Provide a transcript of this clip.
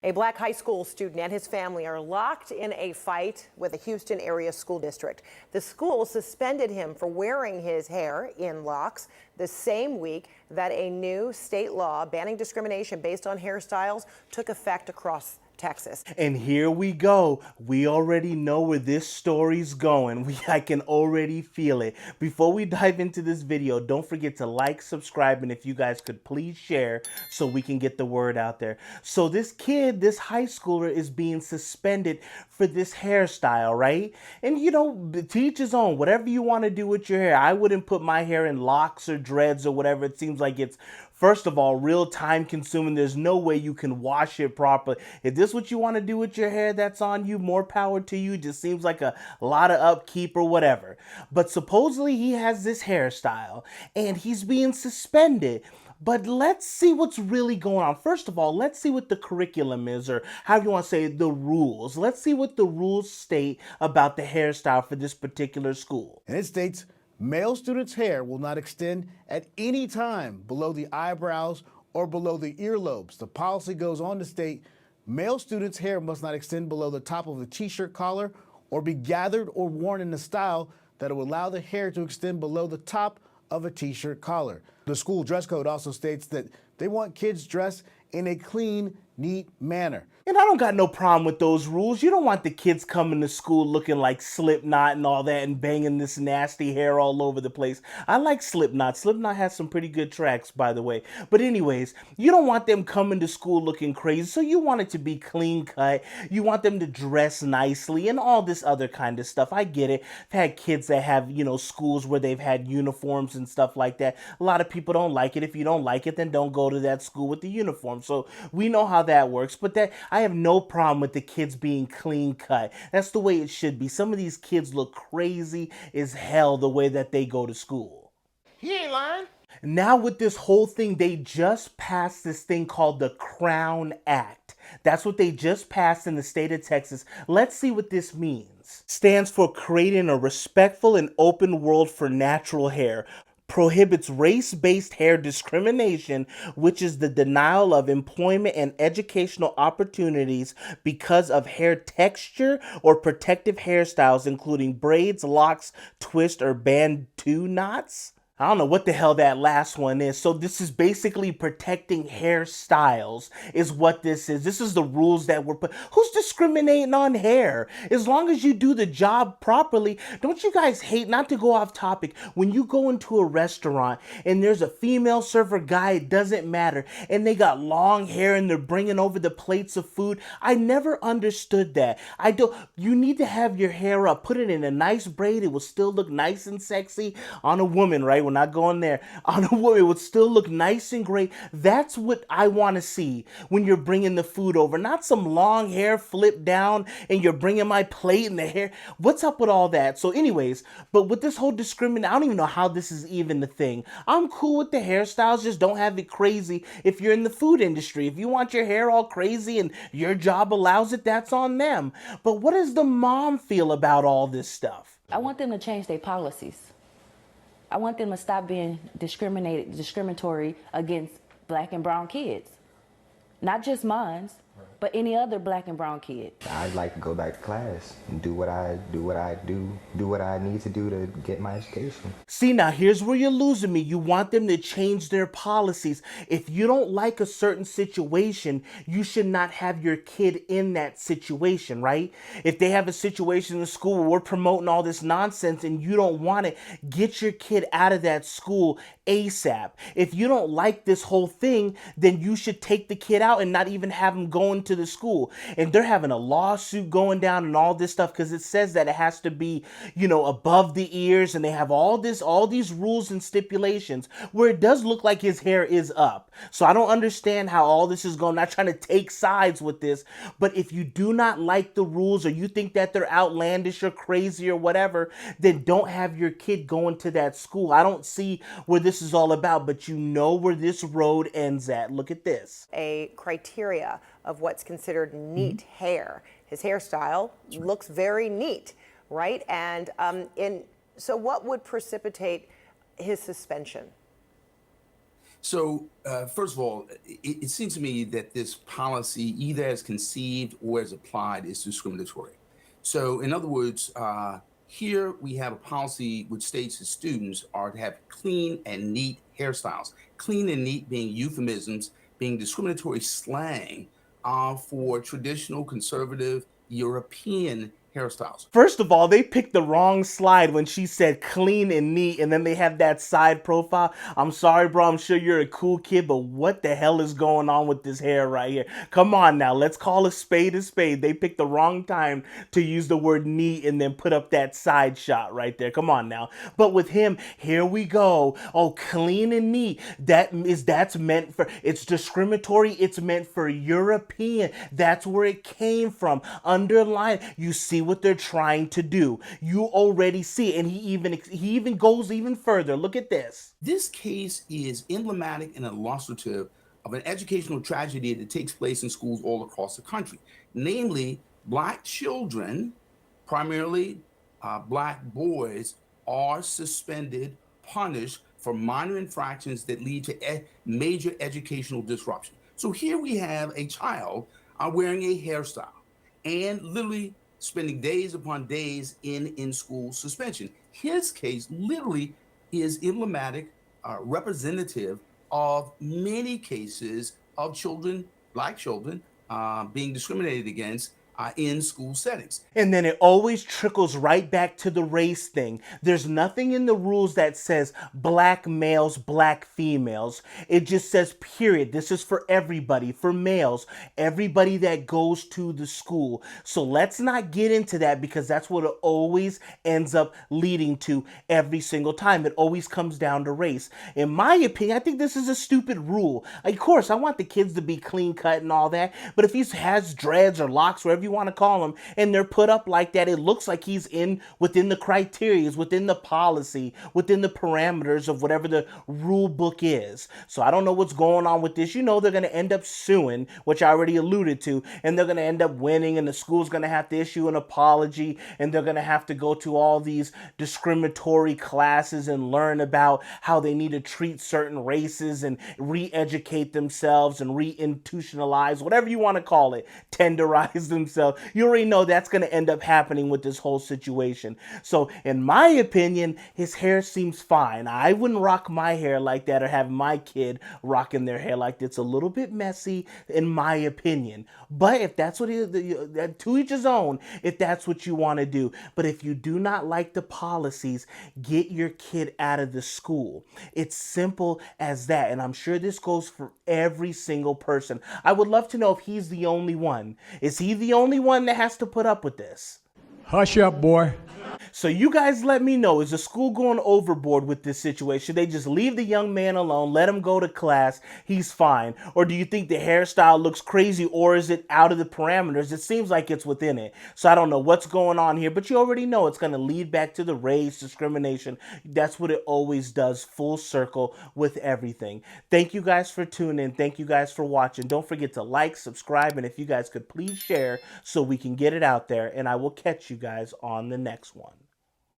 A black high school student and his family are locked in a fight with a Houston area school district. The school suspended him for wearing his hair in locks the same week that a new state law banning discrimination based on hairstyles took effect across Texas. And here we go. We already know where this story's going. I can already feel it. Before we dive into this video, don't forget to like, subscribe, and if you guys could please share so we can get the word out there. So this kid, this high schooler, is being suspended for this hairstyle, right? And you know, to each his own. Whatever you want to do with your hair. I wouldn't put my hair in locks or dreads or whatever. It seems like it's, first of all, real time consuming. There's no way you can wash it properly. If this is what you want to do with your hair, that's on you. More power to you. Just seems like a lot of upkeep or whatever. But supposedly he has this hairstyle and he's being suspended. But let's see what's really going on. First of all, let's see what the curriculum is, or however you want to say it, the rules. Let's see what the rules state about the hairstyle for this particular school. And it states, male students' hair will not extend at any time below the eyebrows or below the earlobes. The policy goes on to state, male students' hair must not extend below the top of the t-shirt collar or be gathered or worn in a style that will allow the hair to extend below the top of a t-shirt collar. The school dress code also states that they want kids dressed in a clean, neat manner. And I don't got no problem with those rules. You don't want the kids coming to school looking like Slipknot and all that and banging this nasty hair all over the place. I like Slipknot. Slipknot has some pretty good tracks, by the way. But anyways, you don't want them coming to school looking crazy. So you want it to be clean cut. You want them to dress nicely and all this other kind of stuff. I get it. I've had kids that have, you know, schools where they've had uniforms and stuff like that. A lot of people don't like it. If you don't like it, then don't go to that school with the uniform. So we know how that works. But I have no problem with the kids being clean cut. That's the way it should be. Some of these kids look crazy as hell the way that they go to school. He ain't lying. Now with this whole thing, they just passed this thing called the Crown Act. That's what they just passed in the state of Texas. Let's see what this means. Stands for creating a respectful and open world for natural hair. Prohibits race-based hair discrimination, which is the denial of employment and educational opportunities because of hair texture or protective hairstyles, including braids, locks, twist, or bantu knots. I don't know what the hell that last one is. So this is basically protecting hairstyles is what this is. This is the rules that were put. Who's discriminating on hair? As long as you do the job properly. Don't you guys hate, not to go off topic, when you go into a restaurant and there's a female server, guy, it doesn't matter, and they got long hair and they're bringing over the plates of food? I never understood that. You need to have your hair up. Put it in a nice braid. It will still look nice and sexy on a woman, right? We're not going there. On a woman, it would still look nice and great. That's what I want to see when you're bringing the food over. Not some long hair flipped down and you're bringing my plate and the hair. What's up with all that? So anyways, but with this whole discrimination, I don't even know how this is even the thing. I'm cool with the hairstyles. Just don't have it crazy if you're in the food industry. If you want your hair all crazy and your job allows it, that's on them. But what does the mom feel about all this stuff? I want them to change their policies. I want them to stop being discriminatory against black and brown kids. Not just mine, but any other black and brown kid. I'd like to go back to class and do what I need to do to get my education. See, now here's where you're losing me. You want them to change their policies. If you don't like a certain situation, you should not have your kid in that situation, right? If they have a situation in the school where we're promoting all this nonsense and you don't want it, get your kid out of that school ASAP. If you don't like this whole thing, then you should take the kid out and not even have him going to the school. And they're having a lawsuit going down and all this stuff because it says that it has to be, you know, above the ears, and they have all these rules and stipulations where it does look like his hair is up. So I don't understand how all this is going. I'm not trying to take sides with this, but if you do not like the rules or you think that they're outlandish or crazy or whatever, then don't have your kid going to that school. I don't see where this is all about, but you know where this road ends at. Look at this. A criteria of what's considered neat hair. His hairstyle looks very neat, right? And so what would precipitate his suspension? So, first of all, it seems to me that this policy, either as conceived or as applied, is discriminatory. So, in other words, here we have a policy which states that students are to have clean and neat hairstyles. Clean and neat being euphemisms, being discriminatory slang for traditional conservative European hairstyles. First of all, they picked the wrong slide when she said clean and neat, and then they have that side profile. I'm sorry, bro. I'm sure you're a cool kid, but what the hell is going on with this hair right here? Come on now. Let's call a spade a spade. They picked the wrong time to use the word neat and then put up that side shot right there. Come on now. But with him, here we go. Oh, clean and neat. That's meant for, it's discriminatory. It's meant for European. That's where it came from. Underline. You see what they're trying to do. You already see, and he even goes even further. Look at this. This case is emblematic and illustrative of an educational tragedy that takes place in schools all across the country. Namely, Black children, primarily Black boys, are suspended, punished for minor infractions that lead to major educational disruption. So here we have a child wearing a hairstyle and literally spending days upon days in school suspension. His case literally is emblematic, representative of many cases of children, Black children, being discriminated against in school settings. And then it always trickles right back to the race thing. There's nothing in the rules that says Black males, Black females. It just says period. This is for everybody, for males, everybody that goes to the school. So let's not get into that, because that's what it always ends up leading to every single time. It always comes down to race. In my opinion, I think this is a stupid rule. Of course, I want the kids to be clean cut and all that, but if he has dreads or locks, whatever you want to call them, and they're put up like that, it looks like he's within the criteria, within the policy, within the parameters of whatever the rule book is. So I don't know what's going on with this. You know, they're going to end up suing, which I already alluded to, and they're going to end up winning, and the school's going to have to issue an apology, and they're going to have to go to all these discriminatory classes and learn about how they need to treat certain races and re-educate themselves and re-institutionalize, whatever you want to call it, tenderize themselves. You already know that's going to end up happening with this whole situation. So in my opinion, his hair seems fine. I wouldn't rock my hair like that or have my kid rocking their hair like that. It's a little bit messy in my opinion. But if that's what to each his own, if that's what you want to do. But if you do not like the policies, get your kid out of the school. It's simple as that. And I'm sure this goes for every single person. I would love to know if he's the only one. Is he the only one that has to put up with this? Hush up, boy. So you guys let me know, is the school going overboard with this situation? They just leave the young man alone, let him go to class, he's fine? Or do you think the hairstyle looks crazy, or is it out of the parameters? It seems like it's within it. So I don't know what's going on here, but you already know it's going to lead back to the race, discrimination. That's what it always does, full circle with everything. Thank you guys for tuning in. Thank you guys for watching. Don't forget to like, subscribe, and if you guys could please share so we can get it out there, and I will catch you guys on the next one.